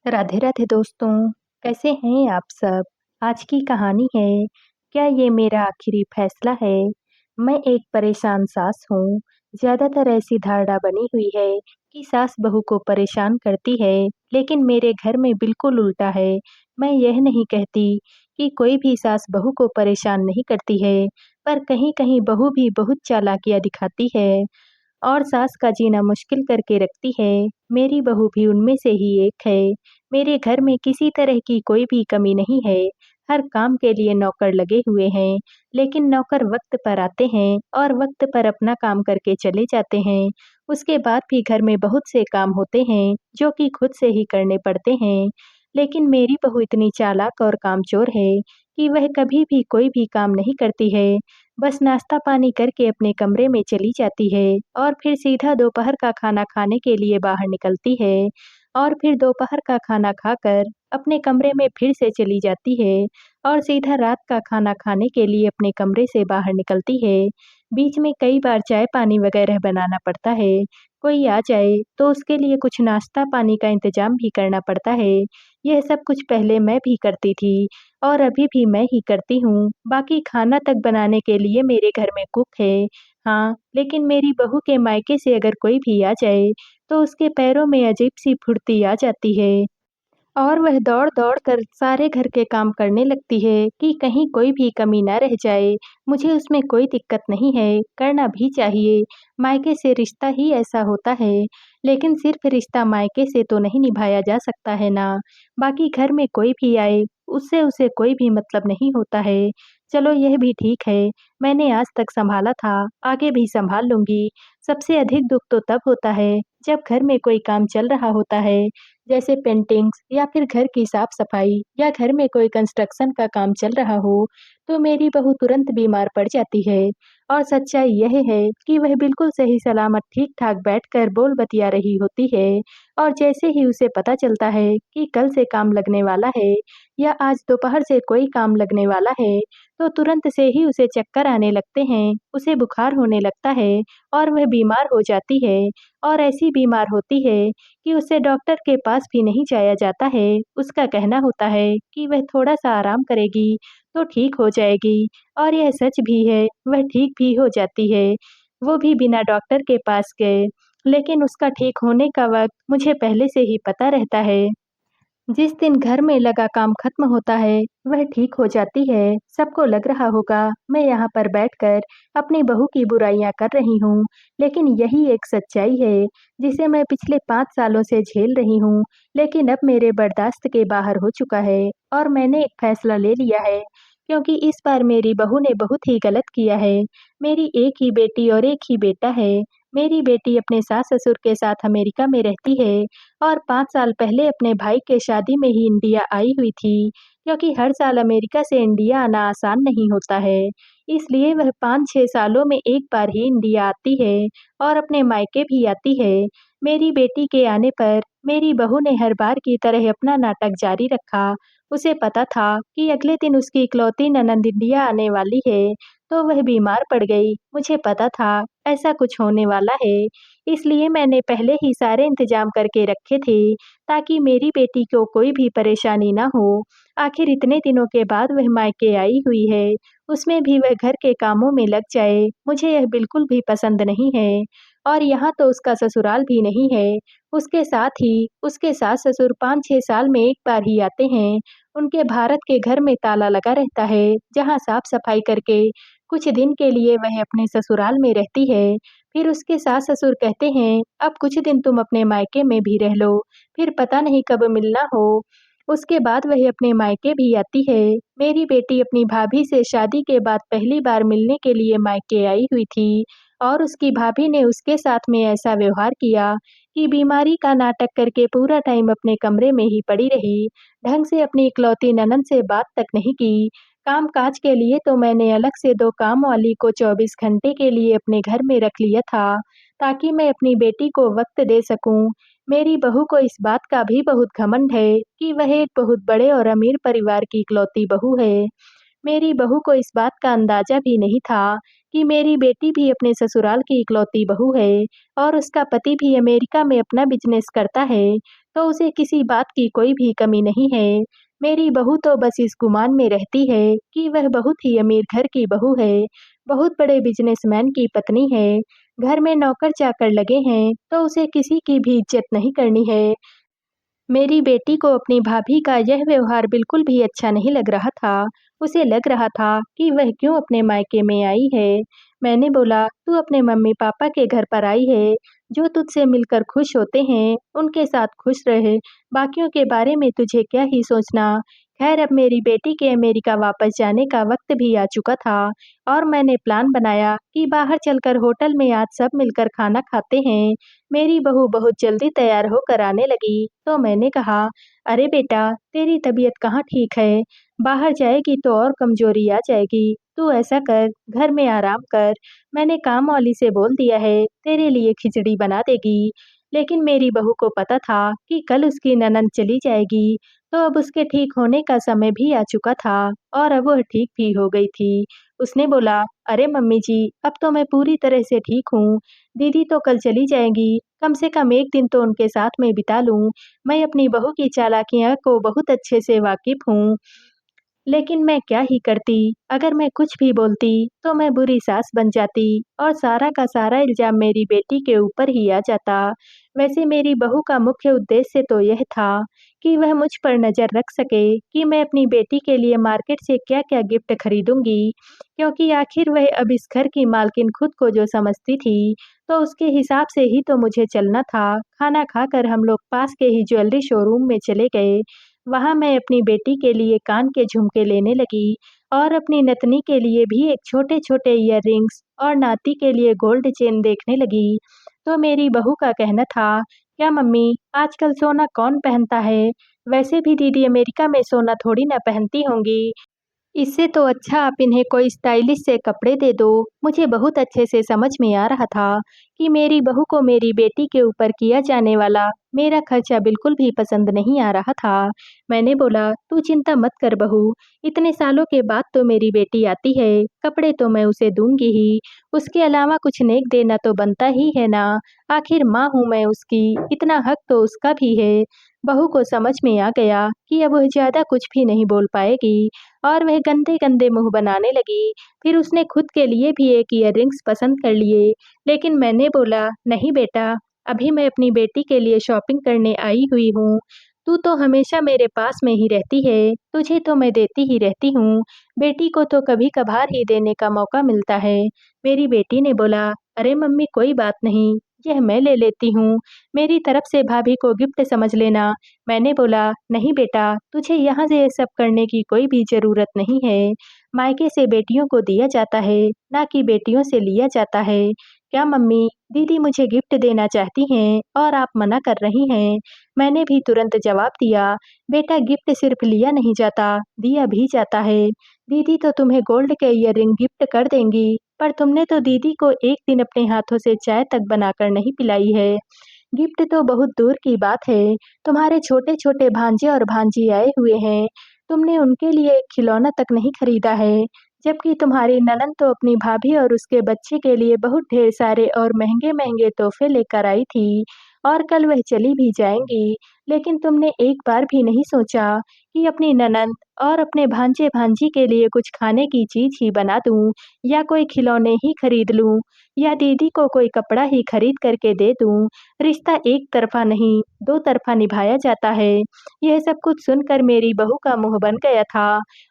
राधे राधे दोस्तों, कैसे हैं आप सब? आज की कहानी है, क्या ये मेरा आखिरी फैसला है? मैं एक परेशान सास हूँ। ज़्यादातर ऐसी धारणा बनी हुई है कि सास बहू को परेशान करती है, लेकिन मेरे घर में बिल्कुल उल्टा है। मैं यह नहीं कहती कि कोई भी सास बहू को परेशान नहीं करती है, पर कहीं-कहीं बहू भी बहुत चालाकियाँ दिखाती है और सास का जीना मुश्किल करके रखती है। मेरी बहू भी उनमें से ही एक है। मेरे घर में किसी तरह की कोई भी कमी नहीं है। हर काम के लिए नौकर लगे हुए हैं, लेकिन नौकर वक्त पर आते हैं और वक्त पर अपना काम करके चले जाते हैं। उसके बाद भी घर में बहुत से काम होते हैं, जो कि खुद से ही करने पड़ते हैं। लेकिन मेरी बहू इतनी चालाक और कामचोर है कि वह कभी भी कोई भी काम नहीं करती है। बस नाश्ता पानी करके अपने कमरे में चली जाती है और फिर सीधा दोपहर का खाना खाने के लिए बाहर निकलती है और फिर दोपहर का खाना खाकर अपने कमरे में फिर से चली जाती है और सीधा रात का खाना खाने के लिए अपने कमरे से बाहर निकलती है। बीच में कई बार चाय पानी वगैरह बनाना पड़ता है। कोई आ जाए तो उसके लिए कुछ नाश्ता पानी का इंतजाम भी करना पड़ता है। यह सब कुछ पहले मैं भी करती थी और अभी भी मैं ही करती हूँ। बाकी खाना तक बनाने के लिए मेरे घर में कुक है। हाँ, लेकिन मेरी बहू के मायके से अगर कोई भी आ जाए, तो उसके पैरों में अजीब-सी फुर्ती आ जाती है और वह दौड़-दौड़ कर सारे घर के काम करने लगती है कि कहीं कोई भी कमी ना रह जाए। मुझे उसमें कोई दिक्कत नहीं है, करना भी चाहिए। मायके से रिश्ता ही ऐसा होता है, लेकिन सिर्फ़ रिश्ता मायके से तो नहीं निभाया जा सकता है ना। बाकी घर में कोई भी आए, उससे उसे कोई भी मतलब नहीं होता है। चलो यह भी ठीक है, मैंने आज तक सँभाला था, आगे भी सँभाल लूँगी। सबसे अधिक दुःख तो तब होता है, जब घर में कोई काम चल रहा होता है, जैसे पेंटिंग्स या फिर घर की साफ-सफाई या घर में कोई कंस्ट्रक्शन का काम चल रहा हो, तो मेरी बहू तुरंत बीमार पड़ जाती है और सच्चाई यह है कि वह बिल्कुल सही सलामत ठीक-ठाक बैठकर बोल बतिया रही होती है और जैसे ही उसे पता चलता है कि कल से काम लगने वाला है या आज दोपहर से कोई काम लगने वाला है, तो तुरंत से ही उसे चक्कर आने लगते हैं, उसे बुखार होने लगता है और वह बीमार हो जाती है और ऐसी बीमार होती है कि उसे डॉक्टर के पास भी नहीं जाया जाता है। उसका कहना होता है कि वह थोड़ा-सा आराम करेगी, तो ठीक हो जाएगी और यह सच भी है, वह ठीक भी हो जाती है। वो भी बिना डॉक्टर के पास गए, लेकिन उसका ठीक होने का वक़्त मुझे पहले से ही पता रहता है। जिस दिन घर में लगा काम खत्म होता है, वह ठीक हो जाती है। सबको लग रहा होगा मैं यहाँ पर बैठकर अपनी बहू की बुराइयाँ कर रही हूँ, लेकिन यही एक सच्चाई है, जिसे मैं पिछले 5 सालों से झेल रही हूँ, लेकिन अब मेरे बर्दाश्त के बाहर हो चुका है और मैंने एक फैसला ले लिया है, क्योंकि इस बार मेरी बहू ने बहुत ही गलत किया है। मेरी एक ही बेटी और एक ही बेटा है। मेरी बेटी अपने सास-ससुर के साथ अमेरिका में रहती है और 5 साल पहले अपने भाई के शादी में ही इंडिया आई हुई थी, क्योंकि हर साल अमेरिका से इंडिया आना आसान नहीं होता है। इसलिए वह 5-6 सालों में एक बार ही इंडिया आती है और अपने मायके भी आती है। मेरी बेटी के आने पर मेरी बहू ने हर बार की तरह अपना नाटक जारी रखा। उसे पता था कि अगले दिन उसकी इकलौती ननंद इंडिया आने वाली है, तो वह बीमार पड़ गई। मुझे पता था ऐसा कुछ होने वाला है, इसलिए मैंने पहले ही सारे इंतज़ाम करके रखे थे, ताकि मेरी बेटी को कोई भी परेशानी ना हो। आखिर इतने दिनों के बाद वह मायके आई हुई है, उसमें भी वह घर के कामों में लग जाए, मुझे यह बिल्कुल भी पसंद नहीं है। और यहाँ तो उसका ससुराल भी नहीं है, उसके साथ ही उसके सास-ससुर 5-6 साल में एक बार ही आते हैं। उनके भारत के घर में ताला लगा रहता है, जहाँ साफ-सफाई करके कुछ दिन के लिए वह अपने ससुराल में रहती है। फिर उसके सास-ससुर कहते हैं, "अब कुछ दिन तुम अपने मायके में भी रह लो, फिर पता नहीं कब मिलना हो।" उसके बाद वह अपने मायके भी आती है। मेरी बेटी अपनी भाभी से शादी के बाद पहली बार मिलने के लिए मायके आई हुई थी और उसकी भाभी ने उसके साथ में ऐसा व्यवहार किया कि बीमारी का नाटक करके पूरा टाइम अपने कमरे में ही पड़ी रही। ढंग से अपनी इकलौती ननंद से बात तक नहीं की। काम-काज के लिए तो मैंने अलग से 2 काम वाली को 24 घंटे के लिए अपने घर में रख लिया था, ताकि मैं अपनी बेटी को वक़्त दे सकूँ। मेरी बहू को इस बात का भी बहुत घमंड है कि वह एक बहुत बड़े और अमीर परिवार की इकलौती बहू है। मेरी बहू को इस बात का अंदाज़ा भी नहीं था कि मेरी बेटी भी अपने ससुराल की इकलौती बहू है और उसका पति भी अमेरिका में अपना बिज़नेस करता है। तो उसे किसी बात की कोई भी कमी नहीं है। मेरी बहू तो बस इस गुमान में रहती है कि वह बहुत ही अमीर घर की बहू है, बहुत बड़े बिजनेसमैन की पत्नी है, घर में नौकर-चाकर लगे हैं, तो उसे किसी की भी इज़्ज़त नहीं करनी है। मेरी बेटी को अपनी भाभी का यह व्यवहार बिल्कुल भी अच्छा नहीं लग रहा था। उसे लग रहा था कि वह क्यों अपने मायके में आई है। मैंने बोला, "तू अपने मम्मी-पापा के घर पर आई है, जो तुझसे मिलकर खुश होते हैं, उनके साथ खुश रह। बाकियों के बारे में तुझे क्या ही सोचना।" खैर अब मेरी बेटी के अमेरिका वापस जाने का वक़्त भी आ चुका था और मैंने प्लान बनाया कि बाहर चलकर होटल में आज सब मिलकर खाना खाते हैं। मेरी बहू बहुत जल्दी तैयार होकर आने लगी, तो मैंने कहा, "अरे बेटा, तेरी तबीयत कहाँ ठीक है? बाहर जाएगी तो और कमज़ोरी आ जाएगी। तू ऐसा कर, घर में आराम कर। मैंने काम वाली से बोल दिया है, तेरे लिए खिचड़ी बना देगी।" लेकिन मेरी बहू को पता था कि कल उसकी ननद चली जाएगी, तो अब उसके ठीक होने का समय भी आ चुका था और अब वह ठीक भी हो गई थी। उसने बोला, "अरे मम्मी जी, अब तो मैं पूरी तरह से ठीक हूँ। दीदी तो कल चली जाएँगी, कम से कम 1 दिन तो उनके साथ में बिता लूँ। मैं अपनी बहू की चालाकियाँ को बहुत अच्छे से वाकिफ़ हूँ। लेकिन मैं क्या ही करती, अगर मैं कुछ भी बोलती, तो मैं बुरी सास बन जाती और सारा का सारा इल्ज़ाम मेरी बेटी के ऊपर ही आ जाता। वैसे मेरी बहू का मुख्य उद्देश्य तो यह था कि वह मुझ पर नज़र रख सके कि मैं अपनी बेटी के लिए मार्केट से क्या-क्या गिफ्ट खरीदूँगी, क्योंकि आखिर वह अब इस घर की मालकिन खुद को जो समझती थी, तो उसके हिसाब से ही तो मुझे चलना था। खाना खाकर हम लोग पास के ही ज्वेलरी शोरूम में चले गए। वहाँ मैं अपनी बेटी के लिए कान के झुमके लेने लगी और अपनी नतनी के लिए भी एक छोटे-छोटे इयररिंग्स और नाती के लिए गोल्ड चेन देखने लगी। तो मेरी बहू का कहना था, "क्या मम्मी, आजकल सोना कौन पहनता है? वैसे भी दीदी अमेरिका में सोना थोड़ी ना पहनती होंगी। इससे तो अच्छा आप इन्हें कोई स्टाइलिश से कपड़े दे दो।" मुझे बहुत अच्छे से समझ में आ रहा था कि मेरी बहू को मेरी बेटी के ऊपर किया जाने वाला मेरा खर्चा बिल्कुल भी पसंद नहीं आ रहा था। मैंने बोला, "तू चिंता मत कर बहू, इतने सालों के बाद तो मेरी बेटी आती है, कपड़े तो मैं उसे दूँगी ही, उसके अलावा कुछ नेक देना तो बनता ही है ना, आखिर माँ हूँ मैं उसकी, इतना हक तो उसका भी है।" बहू को समझ में आ गया कि अब वह ज़्यादा कुछ भी नहीं बोल पाएगी और वह गंदे-गंदे मुँह बनाने लगी। फिर उसने खुद के लिए भी एक इयररिंग्स पसंद कर लिए, लेकिन मैंने बोला, "नहीं बेटा, अभी मैं अपनी बेटी के लिए शॉपिंग करने आई हुई हूँ। तू तो हमेशा मेरे पास में ही रहती है, तुझे तो मैं देती ही रहती हूँ, बेटी को तो कभी-कभार ही देने का मौका मिलता है।" मेरी बेटी ने बोला, "अरे मम्मी कोई बात नहीं, यह मैं ले लेती हूँ, मेरी तरफ से भाभी को गिफ्ट समझ लेना।" मैंने बोला, "नहीं बेटा, तुझे यहाँ से ये सब करने की कोई भी ज़रूरत नहीं है। मायके से बेटियों को दिया जाता है, ना कि बेटियों से लिया जाता है। क्या मम्मी, दीदी मुझे गिफ्ट देना चाहती हैं और आप मना कर रही हैं?" मैंने भी तुरंत जवाब दिया, "बेटा गिफ्ट सिर्फ लिया नहीं जाता, दिया भी जाता है। दीदी तो तुम्हें गोल्ड के इयररिंग गिफ्ट कर देंगी, पर तुमने तो दीदी को एक दिन अपने हाथों से चाय तक बनाकर नहीं पिलाई है। गिफ्ट तो बहुत दूर की बात है, तुम्हारे छोटे-छोटे भांजे और भांजी आए हुए हैं, तुमने उनके लिए एक खिलौना तक नहीं खरीदा है, जबकि तुम्हारी ननद तो अपनी भाभी और उसके बच्चे के लिए बहुत ढेर सारे और महँगे-महँगे तोहफ़े लेकर आई थी और कल वह चली भी जाएँगी, लेकिन तुमने एक बार भी नहीं सोचा कि अपनी ननद और अपने भांजे-भांजी के लिए कुछ खाने की चीज़ ही बना दूँ या कोई खिलौने ही खरीद लूँ या दीदी को कोई कपड़ा ही खरीद कर के दे दूँ। रिश्ता एक तरफ़ा नहीं, दो तरफ़ा निभाया जाता है।" यह सब कुछ सुनकर मेरी बहू का मुँह बन गया था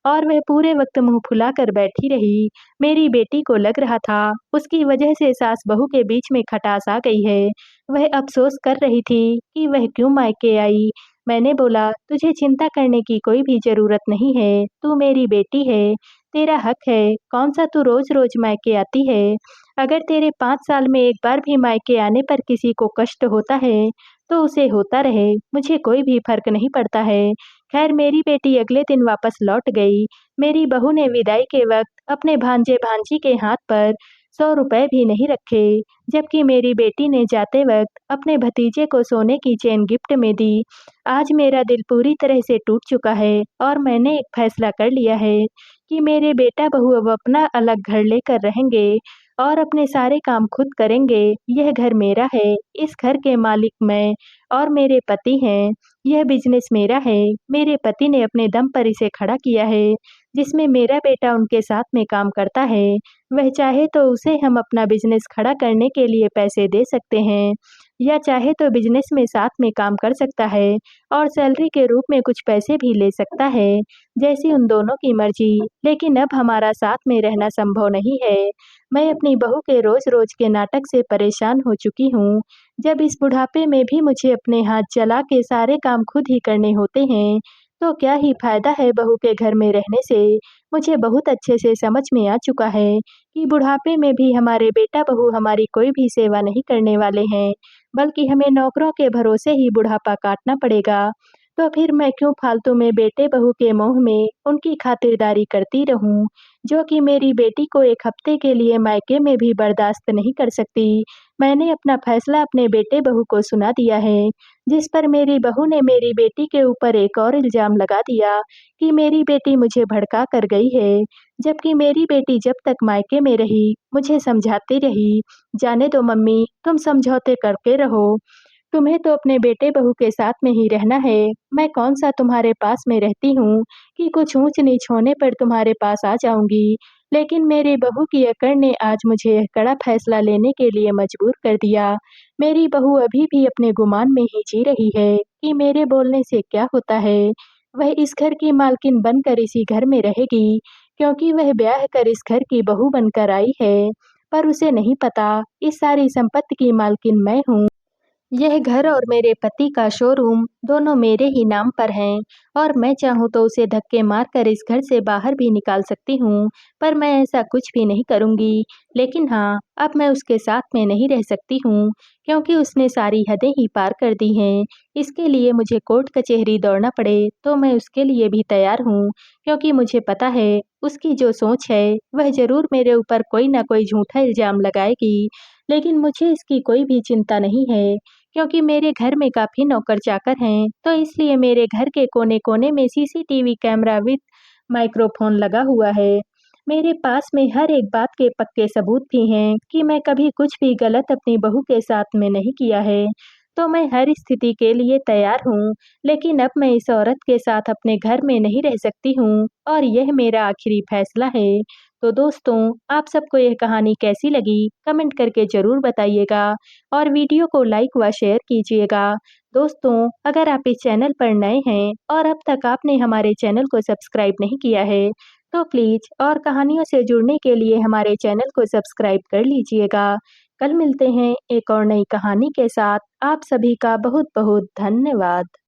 और वह पूरे वक़्त मुँह फुलाकर बैठी रही। मेरी बेटी को लग रहा था, उसकी वजह से सास-बहू के बीच में खटास आ गई है। वह अफ़सोस कर रही थी कि वह क्यों मायके आई। मैंने बोला, "तुझे चिंता करने की कोई भी ज़रूरत नहीं है, तू मेरी बेटी है, तेरा हक है, कौन-सा तू रोज़-रोज़ मायके आती है। अगर तेरे 5 साल में एक बार भी मायके आने पर किसी को कष्ट होता है, तो उसे होता रहे, मुझे कोई भी फ़र्क नहीं पड़ता है।" खैर मेरी बेटी अगले दिन वापस लौट गई। मेरी बहू ने विदाई के वक़्त अपने भांजे-भांजी के हाथ पर ₹100 भी नहीं रखे, जबकि मेरी बेटी ने जाते वक़्त अपने भतीजे को सोने की चेन गिफ्ट में दी। आज मेरा दिल पूरी तरह से टूट चुका है और मैंने एक फ़ैसला कर लिया है कि मेरे बेटा-बहू अब अपना अलग घर लेकर रहेंगे और अपने सारे काम खुद करेंगे। यह घर मेरा है, इस घर के मालिक मैं और मेरे पति हैं। यह बिज़नेस मेरा है, मेरे पति ने अपने दम पर इसे खड़ा किया है, जिसमें मेरा बेटा उनके साथ में काम करता है। वह चाहे तो उसे हम अपना बिज़नेस खड़ा करने के लिए पैसे दे सकते हैं या चाहे तो बिज़नेस में साथ में काम कर सकता है और सैलरी के रूप में कुछ पैसे भी ले सकता है, जैसी उन दोनों की मर्ज़ी। लेकिन अब हमारा साथ में रहना संभव नहीं है। मैं अपनी बहू के रोज़-रोज़ के नाटक से परेशान हो चुकी हूँ। जब इस बुढ़ापे में भी मुझे अपने हाथ चला के सारे काम खुद ही करने होते हैं, तो क्या ही फ़ायदा है बहू के घर में रहने से। मुझे बहुत अच्छे से समझ में आ चुका है कि बुढ़ापे में भी हमारे बेटा-बहू हमारी कोई भी सेवा नहीं करने वाले हैं, बल्कि हमें नौकरों के भरोसे ही बुढ़ापा काटना पड़ेगा। तो फिर मैं क्यों फालतू में बेटे-बहू के मोह में उनकी खातिरदारी करती रहूँ, जो कि मेरी बेटी को 1 हफ्ते के लिए मायके में भी बर्दाश्त नहीं कर सकती। मैंने अपना फैसला अपने बेटे-बहू को सुना दिया है, जिस पर मेरी बहू ने मेरी बेटी के ऊपर एक और इल्ज़ाम लगा दिया कि मेरी बेटी मुझे भड़का कर गई है, जबकि मेरी बेटी जब तक मायके में रही, मुझे समझाती रही, "जाने दो मम्मी, तुम समझौते करके रहो। तुम्हें तो अपने बेटे-बहू के साथ में ही रहना है, मैं कौन-सा तुम्हारे पास में रहती हूँ कि कुछ ऊँच-नीच होने पर तुम्हारे पास आ जाऊँगी।" लेकिन मेरी बहू की अकड़ ने आज मुझे यह कड़ा फैसला लेने के लिए मजबूर कर दिया। मेरी बहू अभी भी अपने गुमान में ही जी रही है कि मेरे बोलने से क्या होता है। वह इस घर की मालकिन बनकर इसी घर में रहेगी, क्योंकि वह ब्याह कर इस घर की बहू बनकर आई है। पर उसे नहीं पता, इस सारी संपत्ति की मालकिन मैं हूँ। यह घर और मेरे पति का शोरूम दोनों मेरे ही नाम पर हैं और मैं चाहूँ तो उसे धक्के मारकर इस घर से बाहर भी निकाल सकती हूँ, पर मैं ऐसा कुछ भी नहीं करूँगी। लेकिन हाँ, अब मैं उसके साथ में नहीं रह सकती हूँ, क्योंकि उसने सारी हदें ही पार कर दी हैं। इसके लिए मुझे कोर्ट कचहरी दौड़ना पड़े तो मैं उसके लिए भी तैयार हूँ, क्योंकि मुझे पता है उसकी जो सोच है वह ज़रूर मेरे ऊपर कोई ना कोई झूठा इल्ज़ाम लगाएगी। लेकिन मुझे इसकी कोई भी चिंता नहीं है, क्योंकि मेरे घर में काफ़ी नौकर-चाकर हैं, तो इसलिए मेरे घर के कोने-कोने में सीसीटीवी कैमरा विथ माइक्रोफ़ोन लगा हुआ है। मेरे पास में हर एक बात के पक्के सबूत भी हैं कि मैं कभी कुछ भी गलत अपनी बहू के साथ में नहीं किया है। तो मैं हर स्थिति के लिए तैयार हूँ, लेकिन अब मैं इस औरत के साथ अपने घर में नहीं रह सकती हूँ और यह मेरा आखिरी फैसला है। तो दोस्तों, आप सबको यह कहानी कैसी लगी? कमेंट करके ज़रूर बताइएगा और वीडियो को लाइक व शेयर कीजिएगा। दोस्तों, अगर आप इस चैनल पर नए हैं और अब तक आपने हमारे चैनल को सब्सक्राइब नहीं किया है, तो प्लीज़ और कहानियों से जुड़ने के लिए हमारे चैनल को सब्सक्राइब कर लीजिएगा। कल मिलते हैं एक और नई कहानी के साथ। आप सभी का बहुत-बहुत धन्यवाद।